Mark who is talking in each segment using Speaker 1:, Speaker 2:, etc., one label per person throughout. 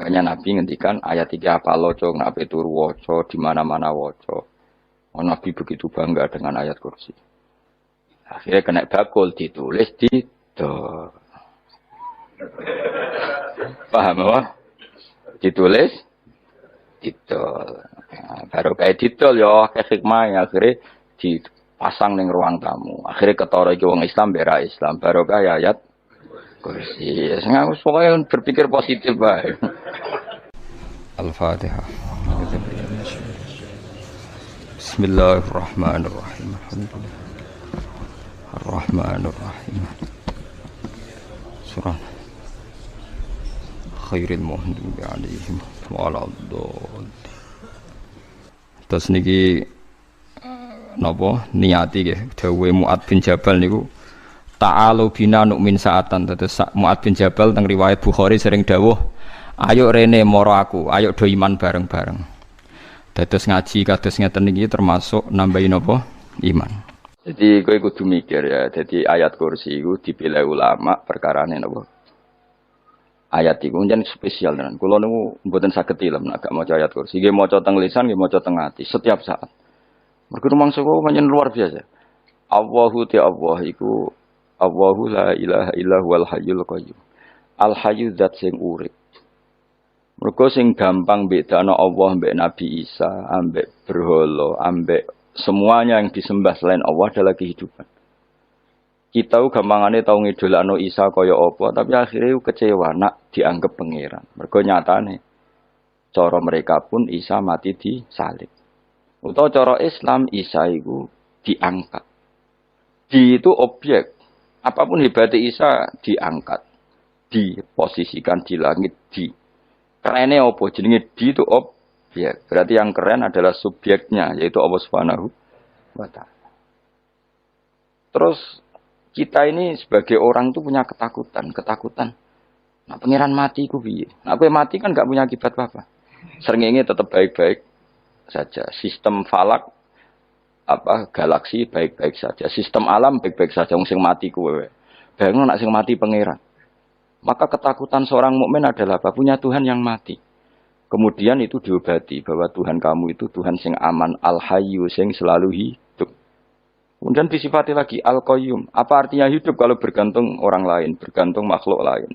Speaker 1: Makanya Nabi ngendikan ayat iki apa loco, ngape turu waca, di mana-mana waca. Oh, Nabi begitu bangga dengan ayat kursi. Akhirnya kena bakul ditulis di paham apa? Ditulis didol. Nah, baru kayak didol ya kayak hikmah ya akhirnya dipasang ning ruang tamu. Akhirnya ketara iki wong Islam bera Islam baru kayak ayat kursi. Sengaja pokoknya berpikir positif bae. Al-Fatihah. Bismillahirrahmanirrahim. Ar-Rahmanirrahim. Surah Khairil Muhdubi alaihim waladhdallin. Terus niki napa niati nggih dawuhe Mu'ad bin Jabal niku ta'alu bina nu'min sa'atan. Terus Mu'ad bin Jabal teng riwayat Bukhari sering dawuh ayo rene moro aku, ayo do iman bareng-bareng. Dados ngaji kados ngeten niki termasuk nambahin napa iman. Jadi kowe kudu mikir ya, jadi ayat kursi itu dipilih ulama perkarane napa? Ayat iku njen spesial tenan. Kula niku mboten saged ilem nek gak maca ayat kursi. Nggih maca teng lisan, nggih maca teng ati setiap saat. Mergo rumangsa kok pancen luar biasa. Allahu ta Allah iku Allahu la ilaha illa huwal hayyul qayyum. Al hayyu zat sing urip. Mergo sing gampang bedana Allah mbek Nabi Isa, ambek berhala, ambek semuanya yang disembah selain Allah adalah kehidupan. Kita gampangane tau ngidolakno Isa kaya apa, tapi akhirnya kecewa nak dianggap pangeran. Mergo nyatane cara mereka pun Isa mati disalib. Utawa cara Islam Isa iku diangkat. Di itu objek. Apapun hebatnya Isa diangkat, diposisikan di langit di. Kerene apa jenenge di itu objek. Berarti yang keren adalah subjeknya, yaitu Allah Subhanahu wa Ta'ala. Terus kita ini sebagai orang itu punya ketakutan. Nah, pangeran mati ku piye? Nah, kowe mati kan gak punya akibat apa-apa. Srengenge tetap baik-baik saja. Sistem falak galaksi baik-baik saja. Sistem alam baik-baik saja. Wong sing mati kowe. Bayangno nek sing mati pangeran. Maka ketakutan seorang mukmin adalah apa? Punya Tuhan yang mati. Kemudian itu diobati bahwa Tuhan kamu itu Tuhan sing aman, al-hayyu sing selalu hidup. Kemudian disifati lagi al-qayyum. Apa artinya hidup kalau bergantung orang lain, bergantung makhluk lain?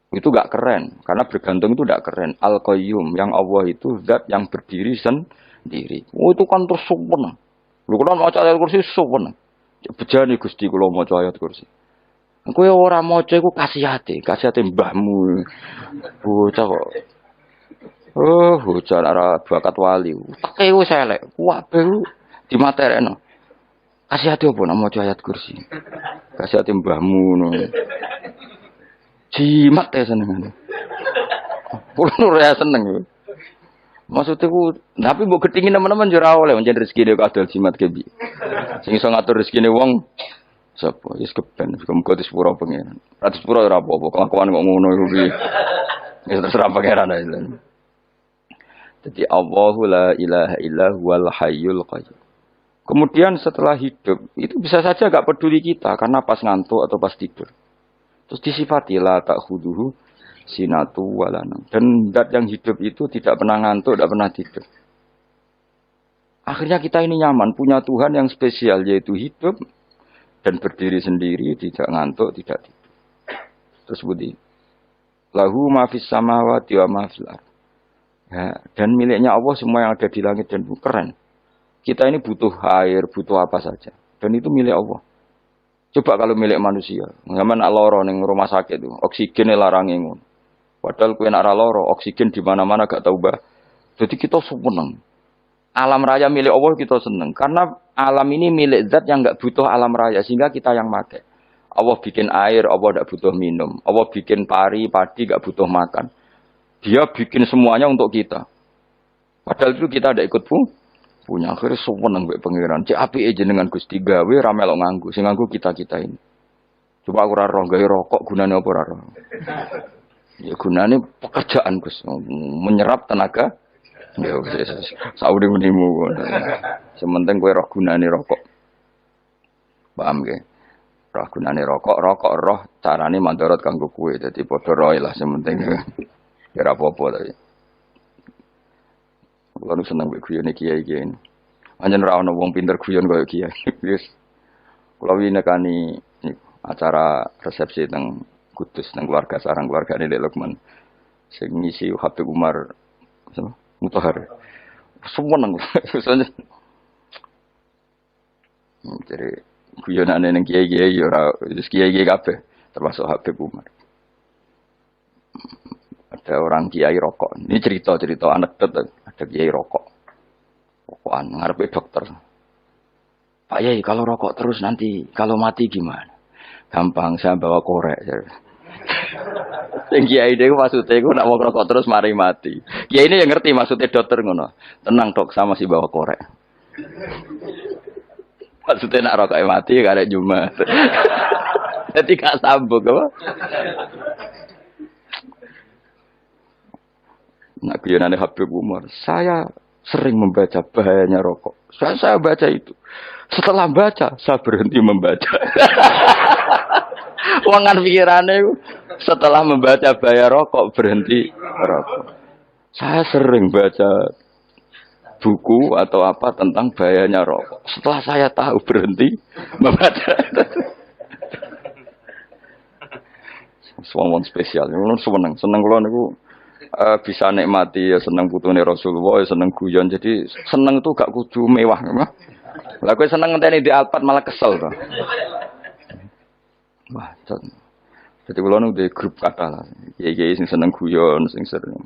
Speaker 1: Itu gak keren, karena bergantung itu gak keren. Al-qayyum, yang Allah itu zat yang berdiri sendiri. Oh, itu kan terus sumpah. Lu kalau mau ayat kursi sumpah. Bejane Gusti kula maca ayat kursi. Kowe ora maca iku kasihate mbahmu. Bocah kok. Oh, bocah ora bakat wali. Teke wis elek. Kabeh di materekno. Kasihate opo nek maca ayat kursi? Kasihate mbahmu ngono. Jimat ya senengane. Kulo ora seneng. Maksudnya tapi mbok gedhingi teman-teman yo ora oleh njen rezekine kadal jimat kebi. Sing iso ngatur rezekine wong sapa? Wis keben, muga disepuro pengen. Ra disepuro ora apa-apa, kelakuan kok ngono iku piye. Ya terserah pangeran ae. Jadi Allahu la ilaha illa huwal hayyul qayyum. Kemudian setelah hidup, itu bisa saja gak peduli kita karena pas ngantuk atau pas tidur. Terus disifati la ta'khuduhu sinatu walanam. Dan zat yang hidup itu tidak pernah ngantuk, tidak pernah tidur. Akhirnya kita ini nyaman, punya Tuhan yang spesial yaitu hidup dan berdiri sendiri, tidak ngantuk, tidak tidur. Terus budi. Lahu ma fis samawati wa ma fil ardh. Ya, dan miliknya Allah semua yang ada di langit dan bumi. Keren. Kita ini butuh air, butuh apa saja. Dan itu milik Allah. Coba kalau milik manusia. Zaman loro ning rumah sakit itu, oksigen larang ngono. Padahal kowe nek ora loro, oksigen di mana-mana gak tahu bah. Jadi kita seneng. Alam raya milik Allah kita seneng. Karena alam ini milik zat yang gak butuh alam raya. Sehingga kita yang pakai. Allah bikin air, Allah gak butuh minum. Allah bikin padi gak butuh makan. Dia bikin semuanya untuk kita. Padahal itu kita ada ikut punya. Akhirnya seneng mbek pangeran. Cek apike jenengan Gusti gawe ra melok nganggo. Sing nganggo kita-kita ini. Coba aku ora roh gawe rokok gunane apa ora roh. Ya gunane pekerjaan Gus, menyerap tenaga. Ya wis sauri menimu. Sementing kowe roh gunane rokok. Paham ge? Roh gunane rokok roh carane mandorot kanggo kowe. Dadi padha roe lah sementing. ora apa-apa tapi. Kulo seneng mbek guyone kiai-kiai ini. Anjen ora ana wong pinter guyon kaya kiai. Wis kulo wingi nekani acara resepsi teng Kudus teng keluarga sarang keluargane Dek Lukman. Sing ngisi Habib Umar Mutahar. Seneng. Jadi guyonane ning kiai-kiai ora wis kiai-kiai kabeh termasuk Habib Umar. Ada orang kiai rokok. Ini cerita anekdot ada kiai rokok. Rokokan ngarepe dokter. Pak Yai kalau rokok terus nanti kalau mati gimana? Gampang saya bawa korek. Sing kiai dhewe maksudnya iku nek wong rokok terus mari mati. Kiai ini yang ngerti maksudnya dokter ngono. Tenang dok sama si bawa korek. Maksudnya nak rokok mati gak ada Jumat. Jadi gak sambung apa? Nak guyonane Habib Umar, saya sering membaca bahayanya rokok. Saya baca itu. Setelah baca, saya berhenti membaca. Wangan pikirannya setelah membaca bahaya rokok berhenti rokok. Saya sering baca buku atau apa tentang bahayanya rokok. Setelah saya tahu berhenti membaca. Suwon spesial. Seneng kalau niku bisa nikmati ya seneng putune Rasulullah, ya seneng guyon. Jadi seneng tuh gak kudu mewah, lah kowe seneng ngenteni di Alphard malah kesel to. Wah, jadi kula nu di grup kata lah. Kiai-kiai sing seneng guyon, sing sering.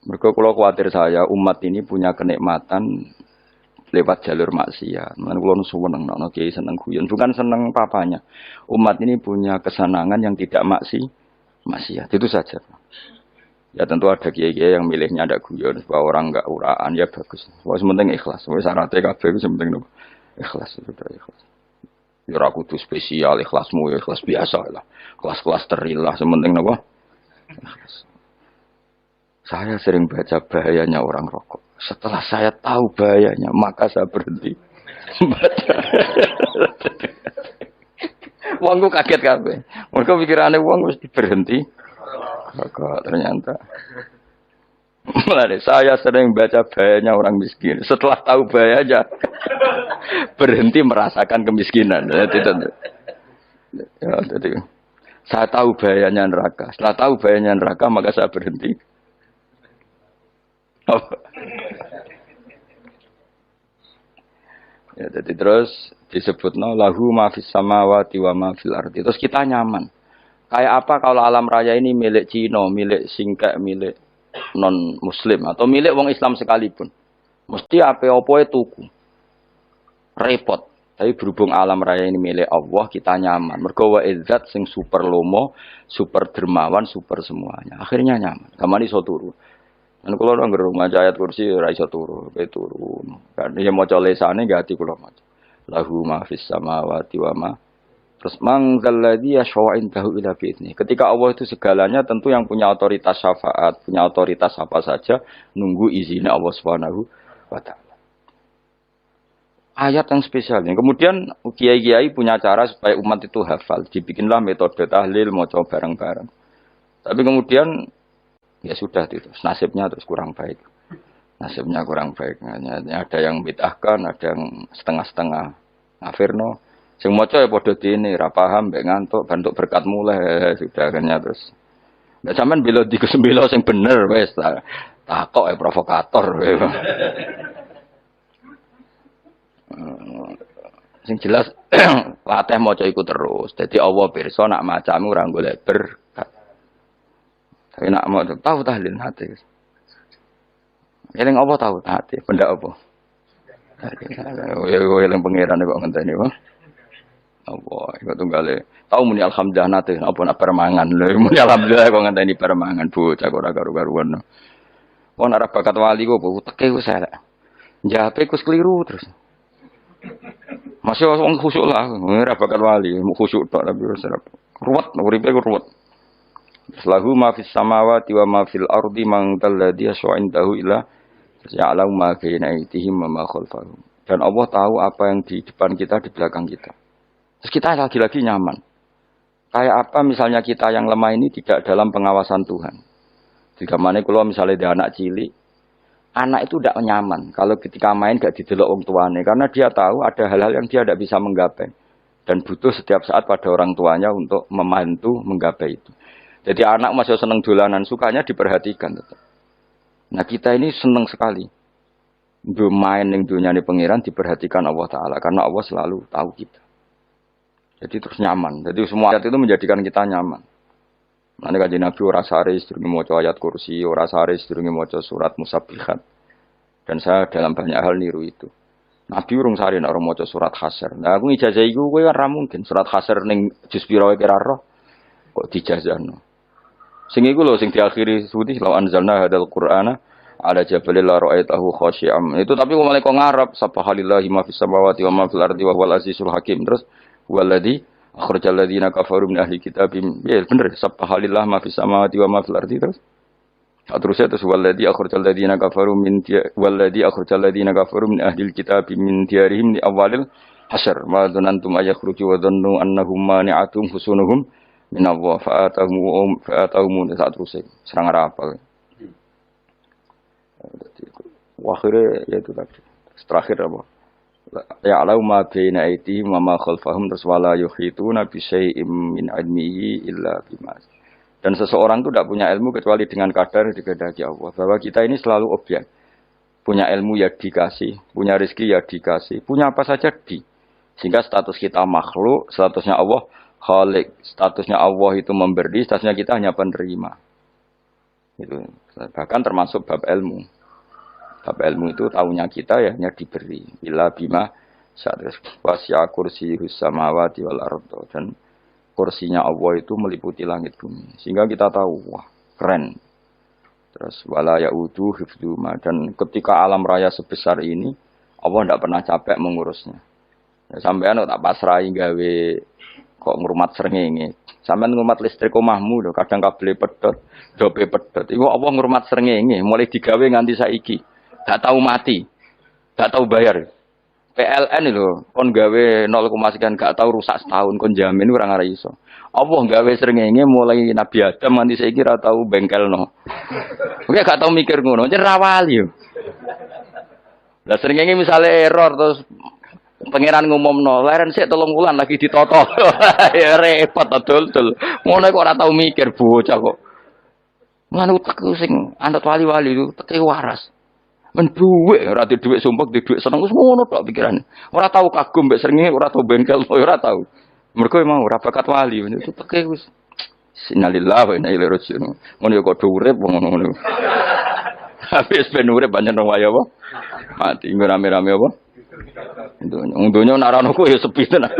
Speaker 1: Mergo kula kuwatir saya umat ini punya kenikmatan lewat jalur maksiat. Men kula nu seneng nek kiai seneng guyon, bukan seneng papanya. Umat ini punya kesenangan yang tidak maksiat. Itu saja. Ya tentu ada kiai-kiai yang milihnya ada guyon supaya orang enggak uraan ya bagus. Wes penting ikhlas. Wes syaratnya kabeh iku penting nopo? Ikhlas sudah ikhlas. Ya ora kudu spesial ikhlasmu ya ikhlas biasa lah. Kelas-kelas terilah sementing nopo? Ikhlas. Saya sering baca bahayanya orang rokok. Setelah saya tahu bahayanya, maka saya berhenti baca. Wongku kaget kabeh. Mergo pikirane wong wis berhenti. Kok ternyata. Mulai saya sering baca bahayanya orang miskin. Setelah tahu bahayanya, berhenti merasakan kemiskinan. Jadi, saya tahu bahayanya neraka. Setelah tahu bahayanya neraka, maka saya berhenti. Ya, jadi terus disebutno lahu ma fis samawati wa ma fil ardi. Terus kita nyaman. Kayak apa kalau alam raya ini milik Cina, milik Singkek, milik non Muslim atau milik wong Islam sekalipun. Mesti apa-apa tuku. Repot. Tapi berhubung alam raya ini milik Allah, kita nyaman. Mergo wa izzat sing super lomo, super dermawan, super semuanya. Akhirnya nyaman. Kamane iso turu. Kan kula nang rumah ayat kursi ora iso turu, pe turu. Kan ya maca lesane gati kula maca. Lahu ma fis samawati wa ma. Terus mangzalladzi yashfa'u indahu ila bi'izni. Ketika Allah itu segalanya tentu yang punya otoritas syafaat, punya otoritas apa saja nunggu izinnya Allah Subhanahu wa taala. Ayat yang spesial. Kemudian kiai-kiai punya cara supaya umat itu hafal. Dibikinlah metode tahlil maca bareng-bareng. Tapi kemudian ya sudah itu nasibnya terus kurang baik. Nasibnya kurang baik. Ada yang bid'ahkan, ada yang setengah-setengah ngafirno. Sing maca ya padha dene ra paham mbek ngantuk bentuk berkat mulai sudah akhirnya terus. Nek sampean bela dikesembelo sing bener wis takok provokator. Sing jelas latih maca iku terus. Dadi Allah pirsa nak macamu ora golek berkat. Tapi nak mau tahu tahlil hati. Eling apa tahu hati? Benda apa? Ya eling pangeran kok ngenteni wae. Allah, itu tunggale. Tahu muni alhamdulillah nate apa nak permangan lho. Muni alhamdulillah kok ngenteni permangan bocah kok ora karu-karuan. Wong ora bakat wali kok teke wis elek. Njape kus keliru terus. Masih wong khusyuk lah, ora bakat wali, khusyuk tok tapi wis ruwet, uripe ku ruwet. Lahu ma fis samawati wa ma fil ardi man dalladhi yash'indahu ila ya'lamu ma baina aydihim wa ma khalfahum. Dan Allah tahu apa yang di depan kita, di belakang kita. Terus kita lagi-lagi nyaman. Kayak apa misalnya kita yang lemah ini tidak dalam pengawasan Tuhan. Jika mana kalau misalnya dia anak cilik, anak itu tidak nyaman kalau ketika main gak didelok wong tuane karena dia tahu ada hal-hal yang dia tidak bisa menggapai dan butuh setiap saat pada orang tuanya untuk membantu menggapai itu. Jadi anak masih seneng dolanan, sukanya diperhatikan tetap. Nah kita ini seneng sekali. Main yang dunia ini pengiran diperhatikan Allah Ta'ala karena Allah selalu tahu kita. Jadi terus nyaman. Jadi semua ayat itu menjadikan kita nyaman. Nanti kajian Nabi ora sare sedurunge maca ayat kursi, ora sare sedurunge maca surat musabbihat. Dan saya dalam banyak hal niru itu. Nabi urung sare nek ora maca surat Hasyr. Nah aku ijazah iku kowe ora mungkin surat Hasyr ning juz pira wae kira roh kok dijazahno. Sing iku lho sing diakhiri suci law anzalna hadal qur'ana ala jabalil la ra'aitahu khashi'am. Itu tapi kok malah kok ngarep subhanallahi ma fis samawati wa ma fil ardi wa huwal azizul hakim. Terus waladzi akhrajal ladzina kafaru min ahli kitabim. Ya bener subhanallahi ma fis samawati wa ma fil ardi terus. Terusnya terus waladzi akhrajal ladzina kafaru min waladzi akhrajal ladzina kafaru min ahli kitabim min diyarihim li awalil hasyr. Ma dzanantum ayakhruju wa dhannu annahum mani'atum husunuhum min Allah fa'atahum saat terus serang rapal. Akhirnya ya itu tadi. Terakhir apa? Ya alau ma baina aydihim wa ma khalfahum wala yuhituna bi syai'in min ilmihi illa bima. Dan seseorang itu tidak punya ilmu kecuali dengan kadar dikehendaki Allah. Bahwa kita ini selalu objek. Punya ilmu ya dikasih, punya rezeki ya dikasih, punya apa saja di. Sehingga status kita makhluk, statusnya Allah Khalik, statusnya Allah itu memberi, statusnya kita hanya penerima. Itu bahkan termasuk bab ilmu. Bab ilmu itu tahunya kita ya hanya diberi. Illa bima wasya kursiyus samawati wal ardh, dan kursinya Allah itu meliputi langit bumi. Sehingga kita tahu, wah, keren. Terus wala yaudu hifdzuma, dan ketika alam raya sebesar ini Allah tidak pernah capek mengurusnya. Ya, sampean tak pasrahi gawe kok ngurmat srengenge. Sampeyan ngurmat listrik omahmu lho, kadang kabel pedhot, dope pedhot. Iku apa ngurmat srengenge, mulai digawe nganti saiki. Gak tahu mati. Gak tahu bayar. PLN lho, kon gawe 0, sekian gak tahu rusak setahun kon jamin ora ngara iso. Apa gawe srengenge mulai Nabi Adam nganti saiki ora tahu bengkelno. Oke gak tahu mikir ngono, jen rawali yo. Lah srengenge misale error terus pangeran ngumumno, leren sik 3 wulan lagi ditoto. Ya repot dol-dol. Ngono kok ora tau mikir bocah kok. Ngono utek sing anut wali-wali itu teke waras. Men dhuwit ora di dhuwit sumpek, di dhuwit seneng wis ngono tok pikirane. Ora tau kagum mbek srengenge, ora tau bengkel, ora tau. Mergo emang ora bakat wali, itu teke wis innalillahi wa inna ilaihi raji'un. Ngono ya kok urip ngono. Habis ben urip banyak nang wae apa? Mati rame-rame apa? Untuknya narano ku ya sepi tenan.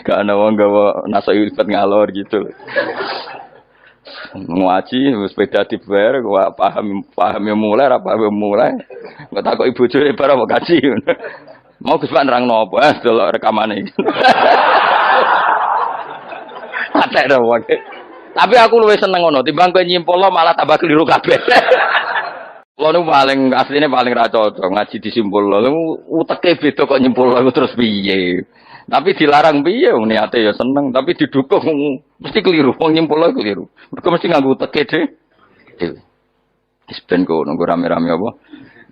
Speaker 1: Gak ada wong gawa nasa ibad ngalor gitu. Ngaji sepeda dibayar, gua paham yang mulai, apa yang mulai. Gak takut ibu cuy para mau kaji. Mau Gus Pak nerangno apa? Delok rekamane. Atek dah wae. Tapi aku luwih seneng ngono, timbang kowe nyimpulno malah tambah keliru kabeh. Kulo nu paling asline paling ra cocok ngaji disimpulno. Uteke beda kok nyimpulno terus piye. Tapi dilarang piye wong niate ya seneng, tapi didukung mesti keliru. Wong nyimpulno keliru. Mergo mesti nganggo uteke dhewe. Wis ben kok nunggu rame-rame apa?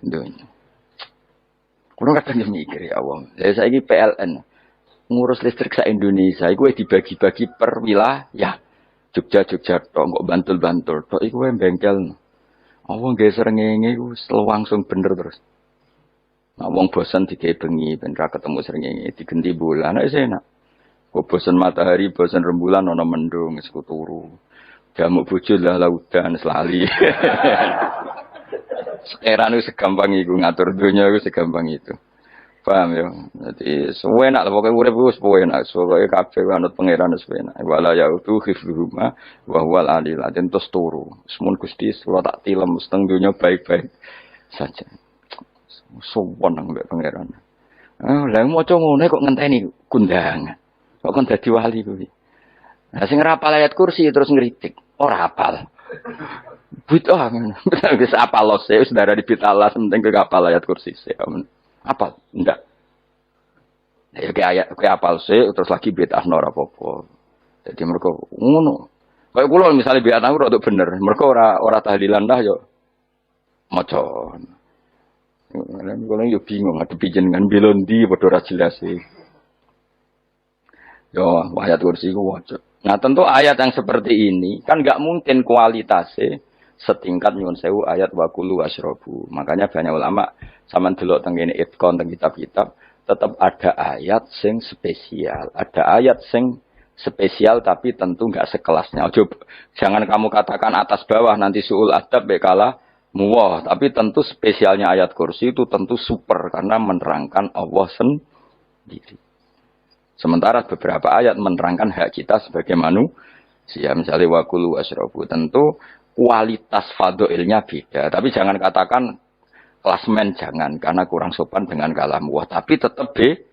Speaker 1: Ndonya. Kulo kadang mikir ya Allah. Lah saiki PLN ngurus listrik sak Indonesia iku dibagi-bagi per wilayah. Jogja tok kok Bantul tok iku wae bengkel. Apa nggih srengenge iku langsung bener terus. Nah wong bosan digawe bengi ben ra ketemu srengenge digenti bulan wis enak. Kok bosan matahari, bosan rembulan ana mendung wis turu. Jamuk bojo lah laudan selali. Sekarang itu segampang itu ngatur dunia itu segampang itu. Paham ya? Jadi semua enak, pokoknya urip wis enak, pokoknya kabeh anut pangeran wis enak. Wala yautu hifdzuhuma wa huwal aliyul azim terus turu. Semun Gusti kula tak tilem seteng dunia baik-baik saja. Sowan nang mbek pangeran. Lah maca ngono kok ngenteni kundangan. Kok kon dadi wali kuwi. Lah sing ora hafal ayat kursi terus ngritik, ora hafal. Bid'ah ngono. Wis apal lose wis darah di bitalah penting ke hafal ayat kursi sih. Apal? Enggak. Ya kayak ayat kayak apal sih terus lagi bid'ah ora apa-apa. Jadi mereka ngono. Kayak kula misalnya biar aku rada bener, mergo ora tahlilan dah yo maca. Kula yo bingung ngadepi jenengan belondi padha ora jelas sih. Yo ayat kursi ku waca. Nah tentu ayat yang seperti ini kan nggak mungkin kualitasnya setingkat nyuwun sewu ayat wakulu wasrobu. Makanya banyak ulama sama delok teng kene itkon teng kitab-kitab tetap ada ayat sing spesial, ada ayat sing spesial tapi tentu nggak sekelasnya. Jangan kamu katakan atas bawah nanti suul adab bekala muwah, tapi tentu spesialnya ayat kursi itu tentu super karena menerangkan Allah sendiri. Sementara beberapa ayat menerangkan hak kita sebagai manusia, misalnya wakulu wasrobu, tentu kualitas fadhilnya beda. Tapi jangan katakan klasmen, jangan, karena kurang sopan dengan kalam wah. Tapi tetap beda.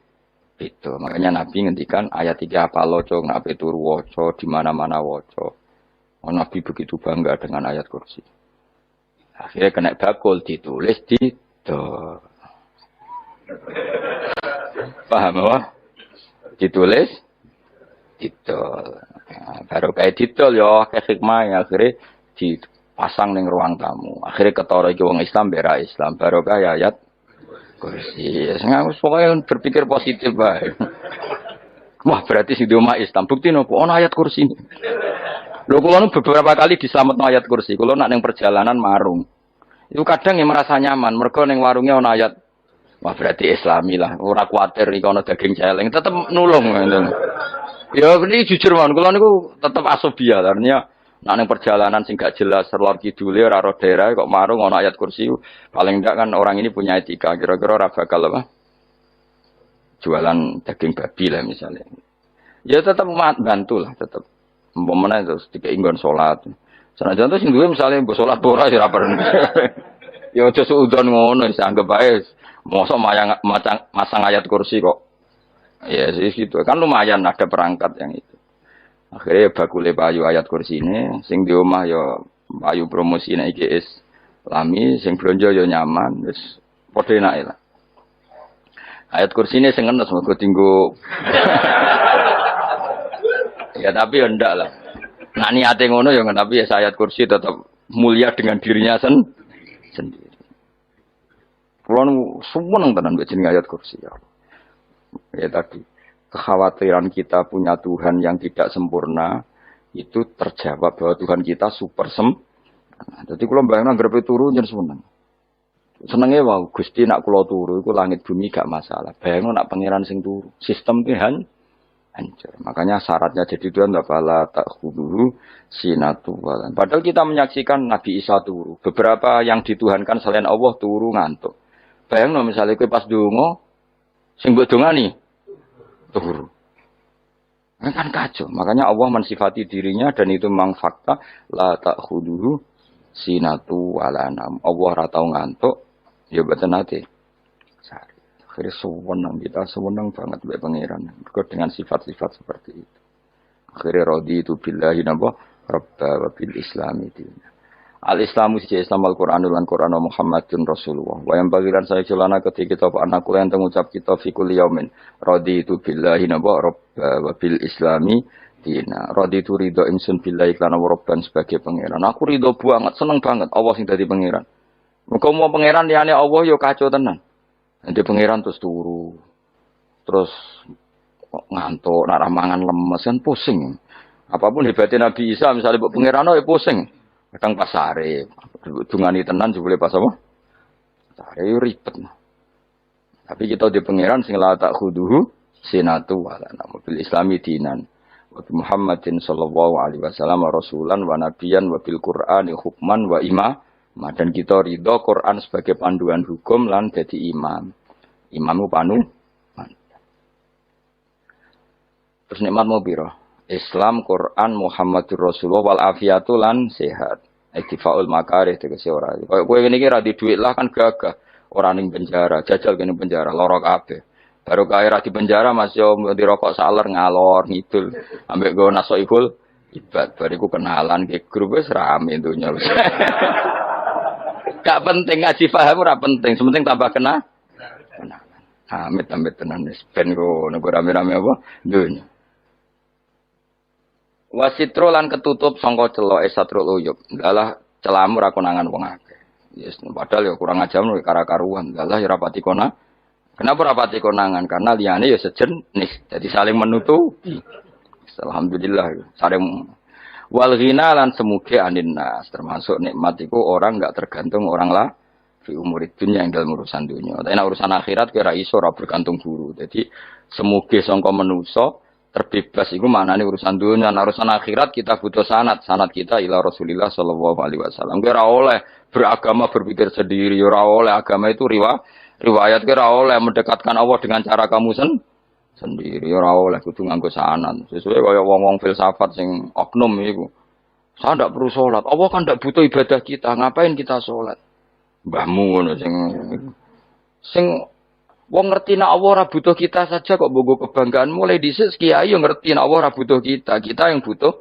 Speaker 1: Makanya Nabi ngendikan ayat 3 apa loco, ngapain turu woco, di mana-mana woco. Oh, Nabi begitu bangga dengan ayat kursi. Akhirnya kena bakul ditulis di paham apa? Ditulis didol. Nah, baru kayak didol ya kayak hikmah ya, akhirnya dipasang ning ruang tamu. Akhirnya ketara iki wong Islam bera Islam baru kayak ayat kursi. Sengaja pokoknya berpikir positif bae. Wah, berarti sing di omah Islam bukti nopo ono ayat kursi. Lho kula beberapa kali diselametno ayat kursi. Kula nak ning perjalanan marung. Itu kadang yang merasa nyaman mergo ning warungnya ono ayat. Wah berarti Islami lah, ora kuatir iki ana daging celeng, tetep nulung ngoten. Ya ini jujur mawon, kula niku tetep asobia, artinya nek ning perjalanan sing gak jelas lor kidule ora ro daerah kok marung ana ayat kursi, paling ndak kan orang ini punya etika, kira-kira ora bakal apa? Jualan daging babi lah misalnya. Ya tetep bantu lah, tetep. Umpamane terus dikek nggon salat. Senajan to sing duwe misale mbok salat ora ya ora perlu. Ya aja suudon ngono, wis anggap bae. Mosok masang ayat kursi kok. Ya sih gitu. Kan lumayan ada perangkat yang itu. Akhirnya bakule payu ayat kursi ini. Sing di omah ya payu promosi nek iki Islami, sing blonjo ya nyaman, wis padha enake lah. Ayat kursi ini sing enes mergo tinggo. Ya tapi ya ndak lah. Nah niate ngono ya tapi ya ayat kursi tetap mulia dengan dirinya sendiri. Kulon seneng tenan mbek jeneng ayat kursi ya. Ya tadi kekhawatiran kita punya Tuhan yang tidak sempurna itu terjawab bahwa Tuhan kita super sempurna. Jadi kula bayangno anggarepe turu njen seneng. Senenge wae Gusti nak kula turu iku langit bumi gak masalah. Bayangno nak pangeran sing turu, sistem Tuhan hancur. Makanya syaratnya jadi Tuhan la ta'khudhu sinatu walan. Padahal kita menyaksikan Nabi Isa turu. Beberapa yang dituhankan selain Allah turu ngantuk. Bayangno misalnya kowe pas ndonga sing mbok dongani turu. Kan kacau. Makanya Allah mensifati dirinya dan itu memang fakta la ta'khudhu sinatu walanam. Allah ora tau ngantuk, ya mboten nate. Akhirnya sewenang kita, sewenang banget mbek pangeran. Mergo dengan sifat-sifat seperti itu. Akhirnya raditu billahi napa rabba wa bil islami dina. Al-Islamu siji Islam Al-Qur'anul lan Qur'an Muhammadun Rasulullah. Wa yang bagiran saya celana ketika kita anak kula yang mengucap kita fi kulli yaumin raditu billahi napa rabba wa bil islami dina. Raditu ridho insun billahi lan rabban sebagai pangeran. Aku ridho banget, seneng banget Allah sing dadi pangeran. Muga mau pangeran liyane Allah ya kacau tenan. Nanti pangeran terus turu. Terus ngantuk, nak mangan lemes kan pusing. Apapun hebatnya Nabi Isa misalnya buat pangeran ya pusing. Kadang pas sare, dungani tenan juga boleh pas apa? Sare ribet. Tapi kita di pangeran sing la ta'khuduhu sinatu wa la bil islami dinan. Wa Muhammadin sallallahu alaihi wasallam rasulan wa nabiyan wa bil Qur'ani hukman wa imam. Dan kita ridho Quran sebagai panduan hukum lan jadi imam. Imammu panu. Terus nikmat mau biro. Islam, Quran, Muhammadur Rasulullah wal afiatu lan sehat. Iktifaul makarih tegese ora. Kaya kowe ngene iki ra di dhuwit lah kan gagah. Ora ning penjara, jajal kene penjara, lara kabeh. Baru kaya ra di penjara Mas yo dirokok saler ngalor ngidul. Ambek go nasoibul ibad bariku kenalan ke grup wis rame dunya wis. Gak penting ngaji paham ora penting, sementing tambah kenalan. Amit-amit tenan wis ben go nego rame-rame apa dunya. Wasitro lan ketutup sangka celok satrul uyub. Dalah celamu ra konangan wong akeh. Yes, padahal ya kurang ajar lho kara-karuan. Dalah ya rapati kona. Kenapa rapati konangan? Karena liyane ya sejenis. Jadi saling menutupi. Alhamdulillah saling wal ghina lan semuge anin nas, termasuk nikmat iku orang enggak tergantung orang lah fi umurid dunya yang dalam urusan dunia. Tapi urusan akhirat kira iso ora bergantung guru. Jadi semuge sangka manusa terbebas iku maknane urusan dunia. Nah, urusan akhirat kita butuh sanad kita ila Rasulillah sallallahu alaihi wasallam. Kira oleh beragama berpikir sendiri, ora oleh agama itu riwayat kira oleh mendekatkan Allah dengan cara kamu sendiri ora oleh kudu nganggo sanad. Sesuai kaya wong-wong filsafat sing oknum iku. Saya ndak perlu salat. Allah kan ndak butuh ibadah kita. Ngapain kita salat? Mbahmu ngono sing wong ngerti nek Allah ora butuh kita saja kok bogo kebanggaan. Mulai dhisik kiai yo ngerti nek Allah ora butuh kita. Kita yang butuh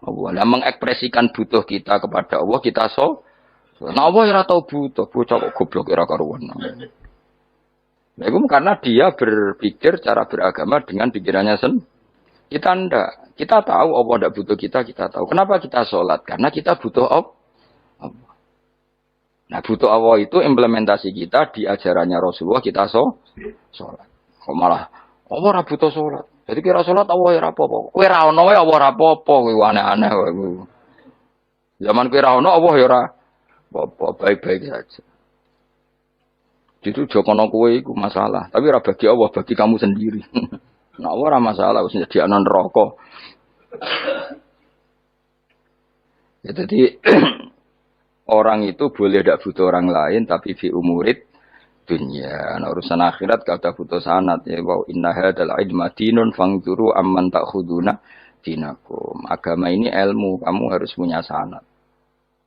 Speaker 1: Allah. Lah mengekspresikan butuh kita kepada Allah kita Nah Allah ora tau butuh. Bocah kok goblok ora karuan. Nah, itu karena dia berpikir cara beragama dengan pikirannya Kita ndak. Kita tahu Allah ndak butuh kita tahu. Kenapa kita sholat? Karena kita butuh Allah. Nah, butuh Allah itu implementasi kita di ajarannya Rasulullah kita sholat. Kok malah Allah ora butuh sholat. Jadi kira sholat Allah ora apa-apa. Kowe ra ono wae Allah ora apa-apa, kowe aneh-aneh kowe. Zaman kowe ra ono Allah ya ora apa-apa, baik-baik saja. Itu jokono kowe iku masalah, tapi ora bagi Allah, bagi kamu sendiri. Nah, ora masalah wis nyediakno neraka. Ya jadi orang itu boleh tidak butuh orang lain tapi fi umurid dunya. Nah, urusan akhirat kata butuh sanad ya wa inna hadzal ilma dinun fangzuru amman ta'khuduna dinakum. Agama ini ilmu, kamu harus punya sanad.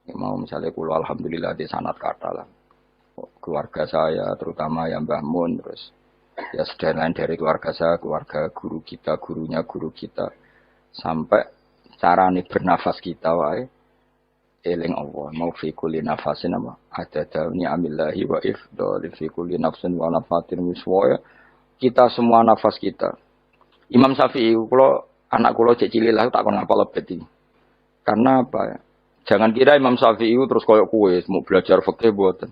Speaker 1: Ya, mau misalnya kula alhamdulillah di sanad kata lah. Keluarga saya terutama yang Mbah Mun terus ya lain dari keluarga saya, keluarga guru kita, gurunya guru kita sampai carane bernafas kita wae eling Allah mau fi kulli nafasin apa ada dauni amillahi wa ifdal fi kulli nafsin wa nafatin wiswaya kita semua nafas kita. Imam Syafi'i kula anak kula cek cilik lah tak kon ngapal lebet iki. Karena apa ya? Jangan kira Imam Syafi'i terus koyo kowe mau belajar fikih mboten.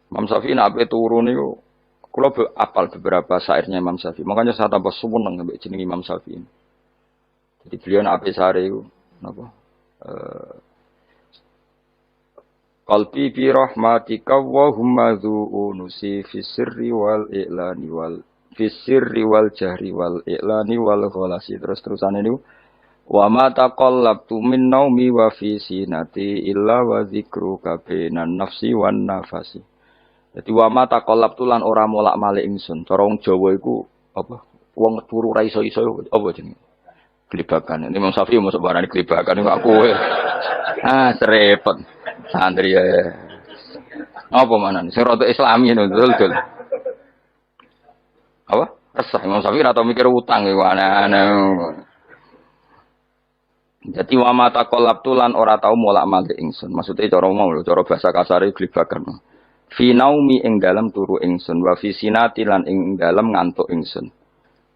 Speaker 1: Imam Syafi'i nak ape turu niku kula apal beberapa syairnya Imam Syafi'i. Makanya saya tambah seneng mbek jeneng Imam Syafi'i. Jadi beliau nak ape sare iku napa? Qalbi bi rahmatika wa humma dzu'unusi fi sirri wal i'lani wal fi sirri wal jahri wal i'lani wal ghalasi terus-terusane niku wa ma taqallabtu min naumi wa fi sinati illa wa dzikruka bainan nafsi wan nafasi. Jadi wa ma taqallabtu lan ora molak-malik ingsun. Cara wong Jawa iku apa? Wong turu ra iso-iso apa jenenge? Glibakan. Ini Imam Syafi'i mosok barani glibakan kok kowe. Serepet. Santri ya. Apa mana? Sing rada Islami betul. Apa? Resah Imam Syafi'i ora tau mikir utang iku aneh-aneh. Jadi wa ma taqallabtu lan ora tau molak-malik ingsun. Maksude cara mau lho, cara bahasa kasare glibakan. Fi naumi ing dalem turu ingsun wa fi sinati lan ing dalem ngantuk ingsun.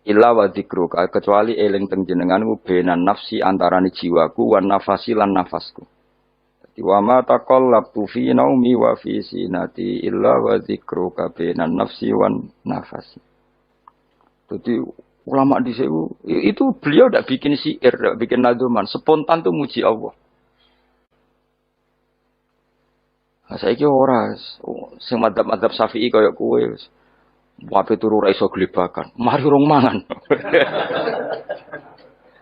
Speaker 1: Illa wa dzikruka kecuali eling teng jenenganku benan nafsi antarané jiwaku wan nafasi lan nafasku. Wa ma taqallabtu fi naumi wa fi sinati illa wa dzikruka bainan nafsi wan nafasi. Jadi ulama di itu beliau tidak bikin syair, tidak bikin nazuman, spontan tuh muji Allah. Nah, saiki ora sing madzhab Syafi'i kaya kowe wis wae turu ra iso glebakan. Mari rong mangan.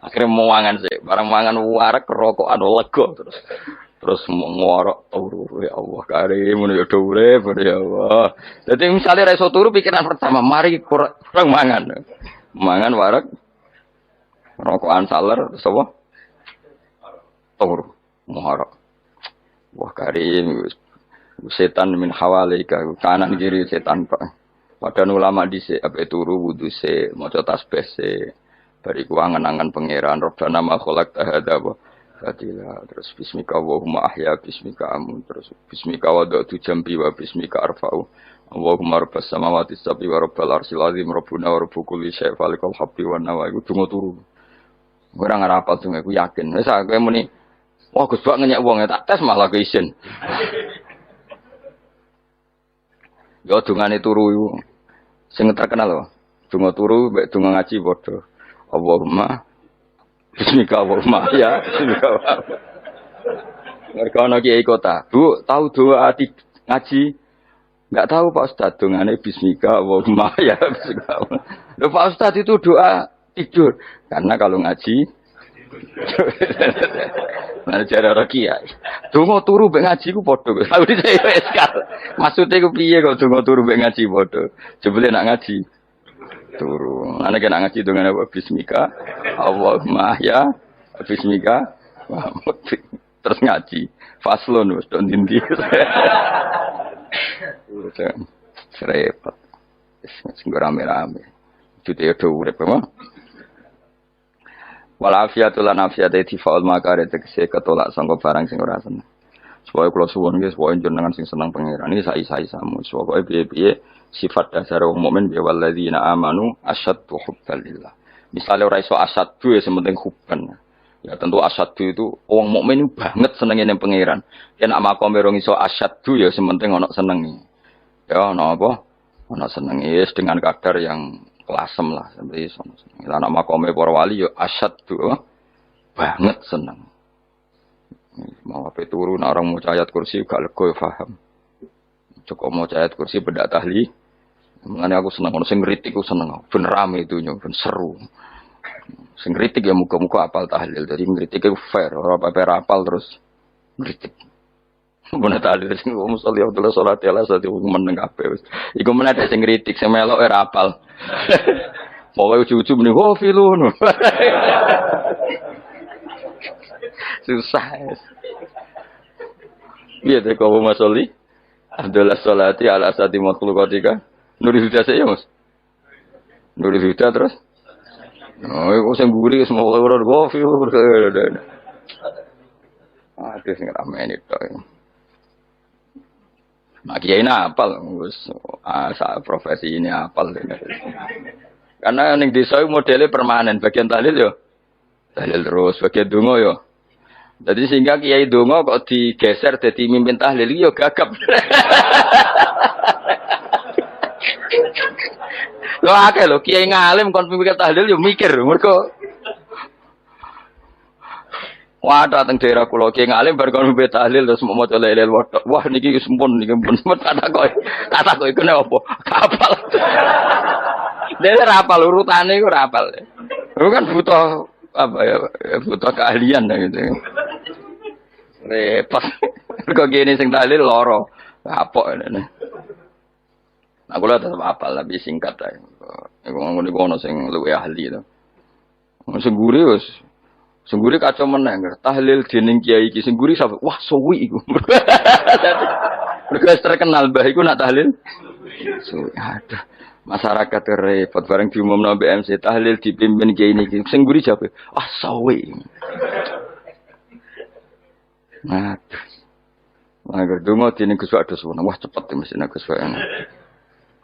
Speaker 1: Akhirnya mau mangan sih, barang mangan warak kerokokan lega terus ngorok turu ya Allah karim ya urip ya Allah. Dadi misale ra iso turu pikiran pertama mari kurang mangan warak rokokan saler terus apa? Turu ngorok. Wah karim setan min hawalika kanan kiri setan Pak. Padahal ulama dhisik ape turu wudu se maca tasbih se bariku angen-angen pangeran Rabbana ma khalaqta hadza Fatilah, terus bismika Allahumma ahya bismika amun, terus bismika wada'tu jambi wa bismika arfa'u Allahumma rabbas samawati sab'i wa rabbal arsil azim rabbuna wa rabbu kulli syai' falikal habbi wa nawa itu dungo turu Ora ngarapal donga iku yakin. Wis aku muni, wah Gus Bak ngenyek wong tak tes malah ke isin. Yo dongane turu iku sing terkenal lho. Donga turu mek donga ngaji padha. Allahumma bismika Allahumma ya bismika. Mereka ana kiai kota. Bu, tahu doa ngaji? Enggak tahu Pak Ustaz, dongane bismika Allahumma ya bismika. Loh Pak Ustaz itu doa tidur. Karena kalau ngaji nah cara rakyat. Donga turu mek ngaji ku padha. Aku dicek eskal. Maksude ku piye kok donga turu mek ngaji padha? Jebule nak ngaji turu. Ana kena ngaji dongane bismika Allahumma ya bismika terus ngaji faslon wis do ndi. Repot. Sing rame-rame. Jute yo urip apa? Walafiatul lan afiate difaul makare tegese ketolak sangka barang sing ora seneng. Supaya kula suwun nggih supaya jenengan sing seneng pangeran iki sae-saesamu. Supaya piye-piye sifat dasar wong mukmin ya walladzina amanu asyaddu hubbalillah. Misale ora iso asyaddu ya sementing hubban. Ya tentu asyaddu itu wong mukmin banget senenge ning pangeran. Yen makome rong iso asyaddu ya sementing ana senenge. Ya ana apa? Ana senenge wis dengan kadar yang kelasem lah sampai iso. Lan makome para wali ya asyaddu banget seneng. Mau apa turun orang mau ayat kursi gak lega paham. Cukup mau ayat kursi beda tahli. Mengenai aku senang, sing kritik aku senang. Ben rame itu ben seru. Sing kritik ya muka-muka apal tahlil. Jadi kritik itu fair. Orang apa apal terus kritik. Bener tahlil sing musolli Abdullah salat ala sate meneng kabeh wis. Iku meneh ada sing kritik sing melok ora apal. Pokoke ujug-ujug muni wo filun. Susah. Iya deh kau musolli Abdullah salati ala sate makhluqatika. Nuri Huda saya mas, Nuri Huda terus, oh, aku sengguri semua orang gofi, aduh sing ramen itu, mak kiai apal, asa profesi ini apal, karena yang desa modelnya permanen, bagian tahlil yo, tahlil terus, bagian dungo yo, jadi sehingga kiai dungo kok digeser jadi mimpin tahlil yo gagap. Lho akeh lho kiai ngalim kon mikir tahlil yo mikir mergo wadah teng daerah kula kiai ngalim bar kon mikir tahlil terus maca lelel wadah wah niki wis mumpun niki mumpun tak kok iku nek opo kapal dhewe ra apal urutane iku ora apal lho kan butuh apa ya butuh keahlian gitu repot mergo kene sing tahlil lara kapok ngene. Aku lah tetap apal tapi singkat aja. Aku ngomong ono sing luwih ahli to. Sengguri wis. Sengguri kacau meneng. Tahlil dening kiai iki sengguri sampe wah suwi iku. Mergo terkenal mbah iku nak tahlil. Suwi ada. Masyarakat repot bareng diumumno BMC tahlil dipimpin kiai niki. Sengguri jape. Wah suwi. Nah. Agar donga dening Gus Wados wah cepet mesti nek Gus Wados.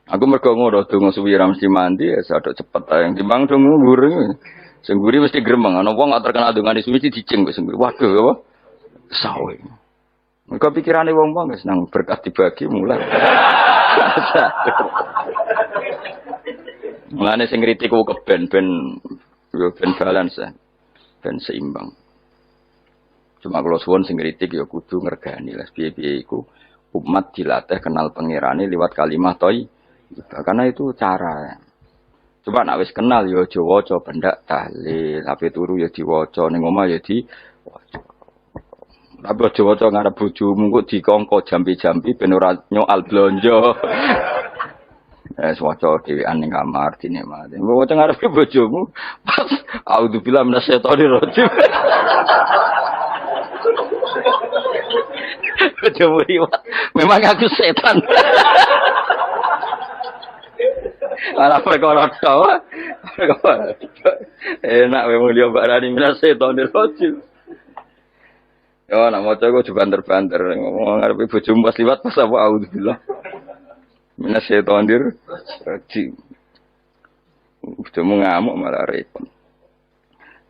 Speaker 1: Aku mergo ngono donga suwi ra mesti mandi ya sadok cepet ae timbang donga nggur. Sing nguri mesti gremeng ana wong gak terkenal dongane suwi dicing wis nguri. Waduh apa? Sawe. Mergo pikirane wong-wong wis nang berkah dibagi mulai. Mulane sing kritik ku keben ben balance ben seimbang. Cuma kalau suwon sing kritik ya kudu ngergani lah piye-piye iku umat dilatih kenal pangerane liwat kalimat toy. Karena itu cara. Coba nak wis kenal ya aja waca bendak tahlil, ape turu ya diwaca ning omah ya diwaca. Tapi aja waca ngarep bojomu kok dikongko jampi-jampi ben ora nyoal blonjo. Waca dhewean ning kamar dinikmati. Waca ngarep bojomu. Auzubillahi minasyaitonir rajim. Bojomu liwat. Memang aku setan. Ala perkara tok. Enak memang dia barani minasyaitonir rajim. Yo nak maca kok banter-banter ngomong ngarepe bojomu pas liwat pas apa auzubillah. Minasyaitonir rajim. Bojomu ngamuk malah repot.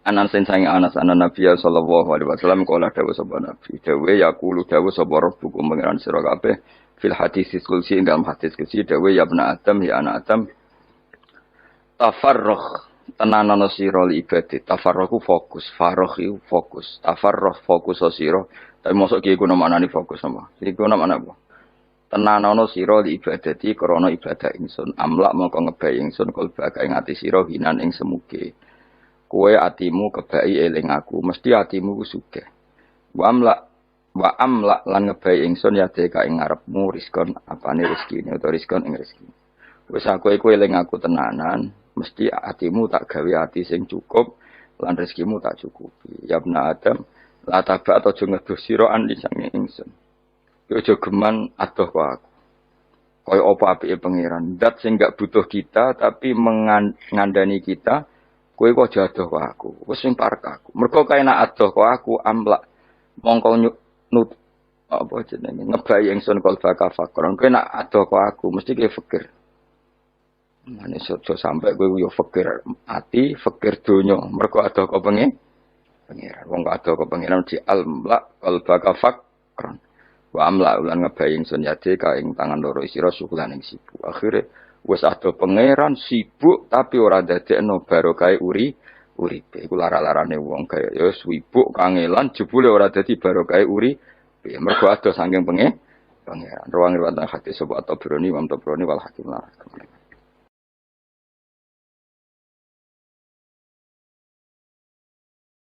Speaker 1: Anas sange Anas anan Nabi sallallahu alaihi wasallam kala dawuh sapa Nabi dawuh yaqulu dawuh sapa rabbukum pangeran sira kabeh fil hadis qudsi ing dalam hadis qudsi dawuh ya ibna Adam ya anak Adam tafarrugh tenanana sira li ibadah tafarruhu fokus faragh iku fokus tafarrugh fokus sira tapi mosok ki iku maknane fokus sama iki ku maknane apa tenanana sira li ibadati krana ibadah ingsun amlak mongko ngebai ingsun kalbaka ing ati sira hinan ing semuge kowe atimu kebai eling aku mesti atimu ku sugih wa amlak lan ngebai ingsun ya deka ing ngarepmu rizkon apane rezekine utawa rizkon ing rezeki wis aku iku eling aku tenanan mesti atimu tak gawe ati sing cukup lan rezekimu tak cukupi ya ibna Adam la taba atau aja ngedoh sira andi sange ingsun yo aja geman adoh kok aku kaya apa apike pangeran zat sing gak butuh kita tapi mengandani kita kowe kok aja adoh kok aku wis sing parek aku mergo kaenak adoh kok aku amlak mongko nut apa jenenge ngebai ingsun kal bakal fakron kowe nak adoh kok aku mesti kowe fikir mane sojo sampai kowe yo fikir ati, fikir donya. Mergo ada kok pengen pangeran. Wong ada kok pangeran di almla qalbaka fakran. Wa amla ulan ngebai ingsun yade ka ing tangan loro sira syukulan ing sibuk. Akhire wis ada pangeran sibuk tapi ora dadekno barokah uripe. Iku lara-larane wong kaya ya sibuk kangelan jebule ora dadi barokah uripe. Mergo ada saking pangeran. Ruang riwayat hadis sebab Tabrani, Imam Tabrani wal Hakim lah.